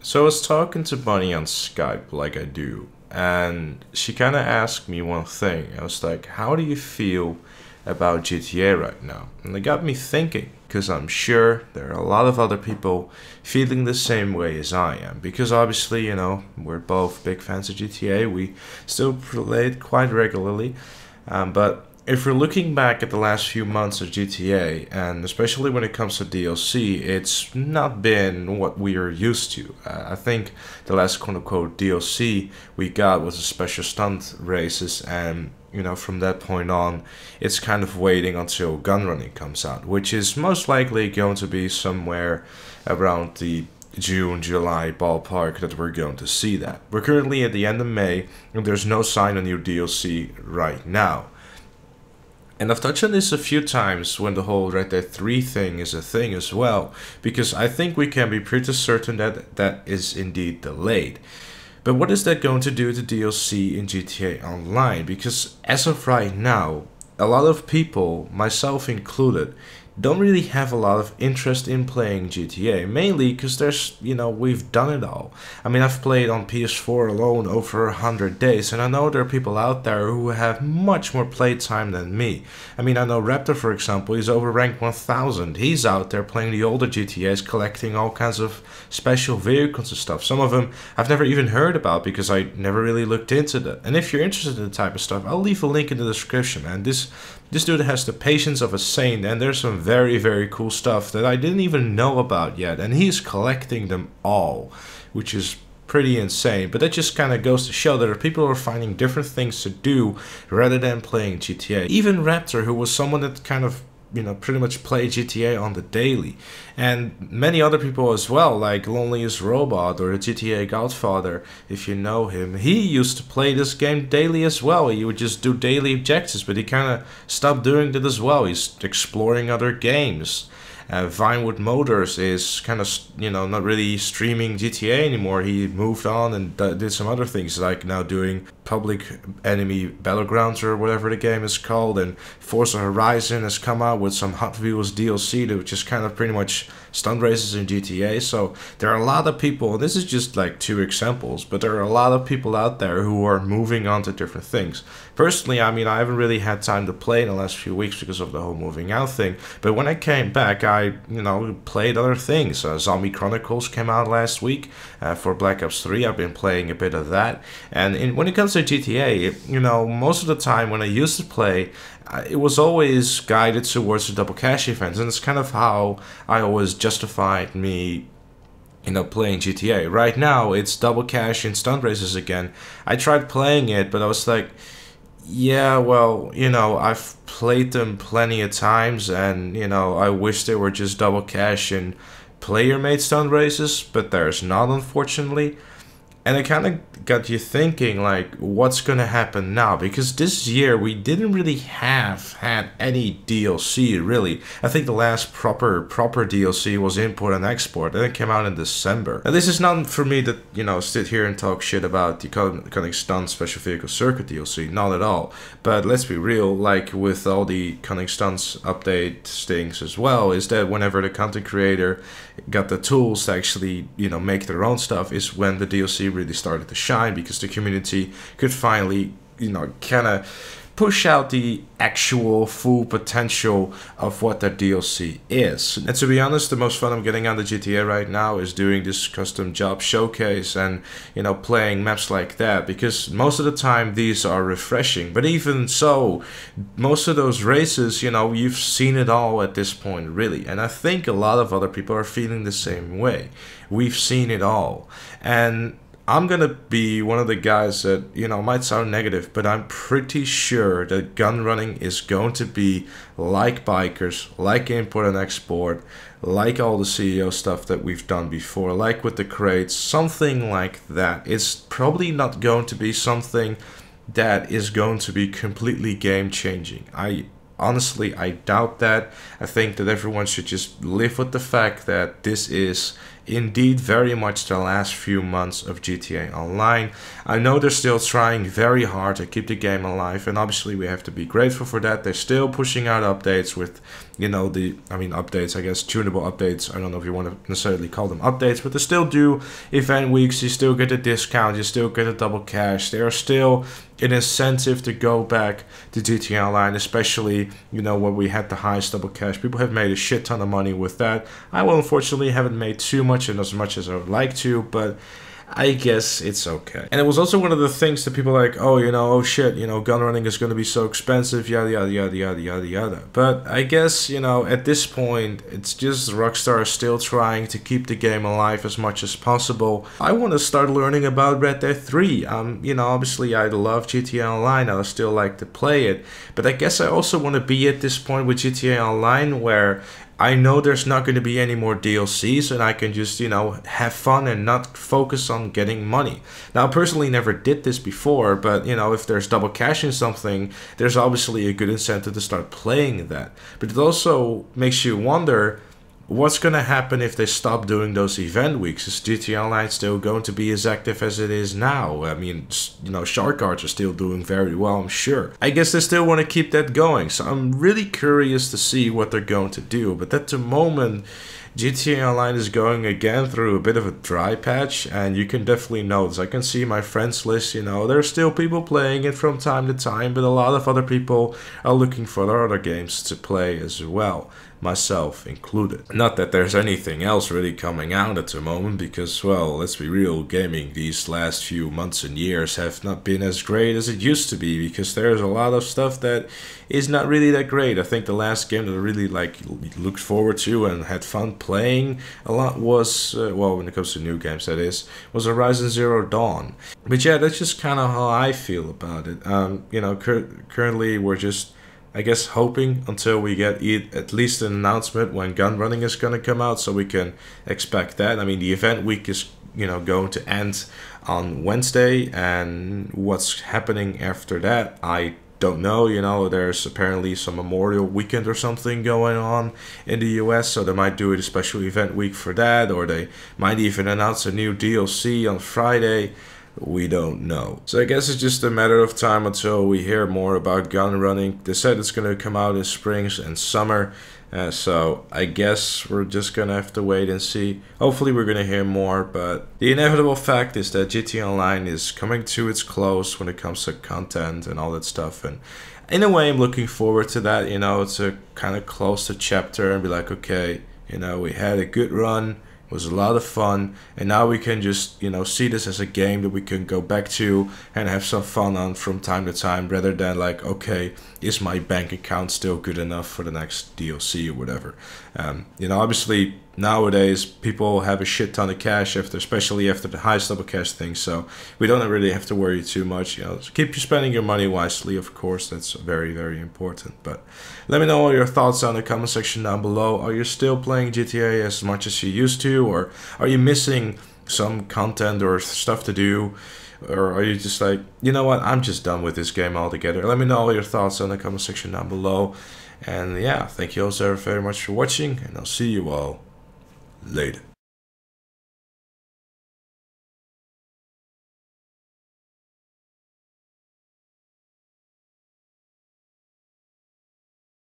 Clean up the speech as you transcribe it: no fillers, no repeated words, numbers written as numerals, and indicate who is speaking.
Speaker 1: So I was talking to Bunny on Skype like I do, and she kind of asked me one thing. I was like, "How do you feel about GTA right now?" And it got me thinking, because I'm sure there are a lot of other people feeling the same way as I am. Because obviously, we're both big fans of GTA. We still play it quite regularly, but if we're looking back at the last few months of GTA, and especially when it comes to DLC, it's not been what we are used to. I think the last quote unquote DLC we got was a special stunt races, and from that point on, it's kind of waiting until gun running comes out, which is most likely going to be somewhere around the June, July ballpark that we're going to see that. We're currently at the end of May, and there's no sign of new DLC right now. And I've touched on this a few times when the whole Red Dead 3 thing is a thing as well, because I think we can be pretty certain that that is indeed delayed. But what is that going to do to DLC in GTA Online? Because as of right now, a lot of people, myself included, don't really have a lot of interest in playing GTA, mainly because we've done it all. I mean, I've played on PS4 alone over 100 days, and I know there are people out there who have much more playtime than me. I mean, I know Raptor, for example, he's over ranked 1000. He's out there playing the older GTAs, collecting all kinds of special vehicles and stuff. Some of them I've never even heard about because I never really looked into that. And if you're interested in the type of stuff, I'll leave a link in the description, man. This dude has the patience of a saint, and there's some very, very cool stuff that I didn't even know about yet, and he's collecting them all, which is pretty insane. But that just kind of goes to show that people are finding different things to do rather than playing GTA. Even Raptor, who was someone that kind of pretty much play GTA on the daily. And many other people as well, like Loneliest Robot or the GTA Godfather, if you know him. He used to play this game daily as well. He would just do daily objectives, but he kind of stopped doing that as well. He's exploring other games. Vinewood Motors is kind of, not really streaming GTA anymore. He moved on and did some other things, like now doing Public Enemy Battlegrounds or whatever the game is called. And Forza Horizon has come out with some Hot Wheels DLC, which is kind of pretty much stunt races in GTA. So there are a lot of people, this is just like two examples, but there are a lot of people out there who are moving on to different things. Personally, I mean, I haven't really had time to play in the last few weeks because of the whole moving out thing. But when I came back, I played other things. Zombie Chronicles came out last week for Black Ops 3. I've been playing a bit of that. And when it comes to GTA, most of the time when I used to play, it was always guided towards the double cash events. And it's kind of how I always justified me playing GTA. Right now, it's double cash in stunt races again. I tried playing it, but I was like, yeah, well, I've played them plenty of times, and, I wish they were just double cash in player-made stunt races, but there's not, unfortunately. And it kind of got you thinking, like, what's going to happen now? Because this year, we didn't really have had any DLC, really. I think the last proper DLC was Import and Export, and it came out in December. Now, this is not for me to, sit here and talk shit about the Cunning Stunt Special Vehicle Circuit DLC, not at all. But let's be real, like, with all the Cunning Stunts update things as well, is that whenever the content creator got the tools to actually, make their own stuff, is when the DLC really started to shine, because the community could finally, kind of push out the actual full potential of what that DLC is. And to be honest, the most fun I'm getting on the GTA right now is doing this custom job showcase and, playing maps like that, because most of the time these are refreshing. But even so, most of those races, you've seen it all at this point, really. And I think a lot of other people are feeling the same way. We've seen it all. And I'm gonna be one of the guys that, might sound negative, but I'm pretty sure that gun running is going to be like bikers, like Import and Export, like all the CEO stuff that we've done before, like with the crates, something like that. It's probably not going to be something that is going to be completely game changing. Honestly, I doubt that. I think that everyone should just live with the fact that this is indeed very much the last few months of GTA Online. I know they're still trying very hard to keep the game alive, and obviously we have to be grateful for that. They're still pushing out updates with, you know, updates, I guess, tunable updates. I don't know if you want to necessarily call them updates, but they still do event weeks. You still get a discount, you still get a double cash. There are still an incentive to go back to GTA Online, especially, you know, when we had the highest double cash. People have made a shit ton of money with that. I will unfortunately haven't made too much and as much as I would like to, but I guess it's okay. And it was also one of the things that people are like, oh, you know, oh shit, you know, gun running is going to be so expensive, yada, yada, yada, yada, yada, yada. But I guess, you know, at this point, it's just Rockstar is still trying to keep the game alive as much as possible. I want to start learning about Red Dead 3. You know, obviously I love GTA Online, I still like to play it. But I guess I also want to be at this point with GTA Online where I know there's not going to be any more DLCs and I can just, you know, have fun and not focus on getting money. Now, I personally never did this before, but, you know, if there's double cash in something, there's obviously a good incentive to start playing that. But it also makes you wonder, what's going to happen if they stop doing those event weeks? Is GTA Online still going to be as active as it is now? I mean, you know, shark cards are still doing very well, I'm sure. I guess they still want to keep that going, so I'm really curious to see what they're going to do. But at the moment, GTA Online is going again through a bit of a dry patch, and you can definitely notice. I can see my friends list, you know, there's still people playing it from time to time, but a lot of other people are looking for their other games to play as well, myself included. Not that there's anything else really coming out at the moment, because, well, let's be real, gaming these last few months and years have not been as great as it used to be, because there's a lot of stuff that is not really that great. I think the last game that I really looked forward to and had fun playing a lot was, well, when it comes to new games that is, was Horizon Zero Dawn. But yeah, that's just kind of how I feel about it. You know, currently we're just, I guess, hoping until we get at least an announcement when gun running is going to come out, so we can expect that. I mean, the event week is, you know, going to end on Wednesday, and what's happening after that, I don't know. You know, there's apparently some Memorial Weekend or something going on in the US, so they might do a special event week for that, or they might even announce a new DLC on Friday. We don't know. So I guess it's just a matter of time until we hear more about gun running. They said it's going to come out in spring and summer. So I guess we're just going to have to wait and see. Hopefully we're going to hear more. But the inevitable fact is that GTA Online is coming to its close when it comes to content and all that stuff. And in a way, I'm looking forward to that. You know, it's a kind of close the chapter and be like, okay, you know, we had a good run. Was a lot of fun, and now we can just, you know, see this as a game that we can go back to and have some fun on from time to time, rather than like, okay, is my bank account still good enough for the next DLC or whatever. You know, obviously nowadays people have a shit ton of cash, especially after the highest double cash thing, so we don't really have to worry too much. You know, keep spending your money wisely, of course, that's very, very important. But let me know all your thoughts down in the comment section down below. Are you still playing GTA as much as you used to, or are you missing some content or stuff to do? Or are you just like, you know what, I'm just done with this game altogether? Let me know all your thoughts in the comment section down below. And yeah, thank you all so very much for watching, and I'll see you all later.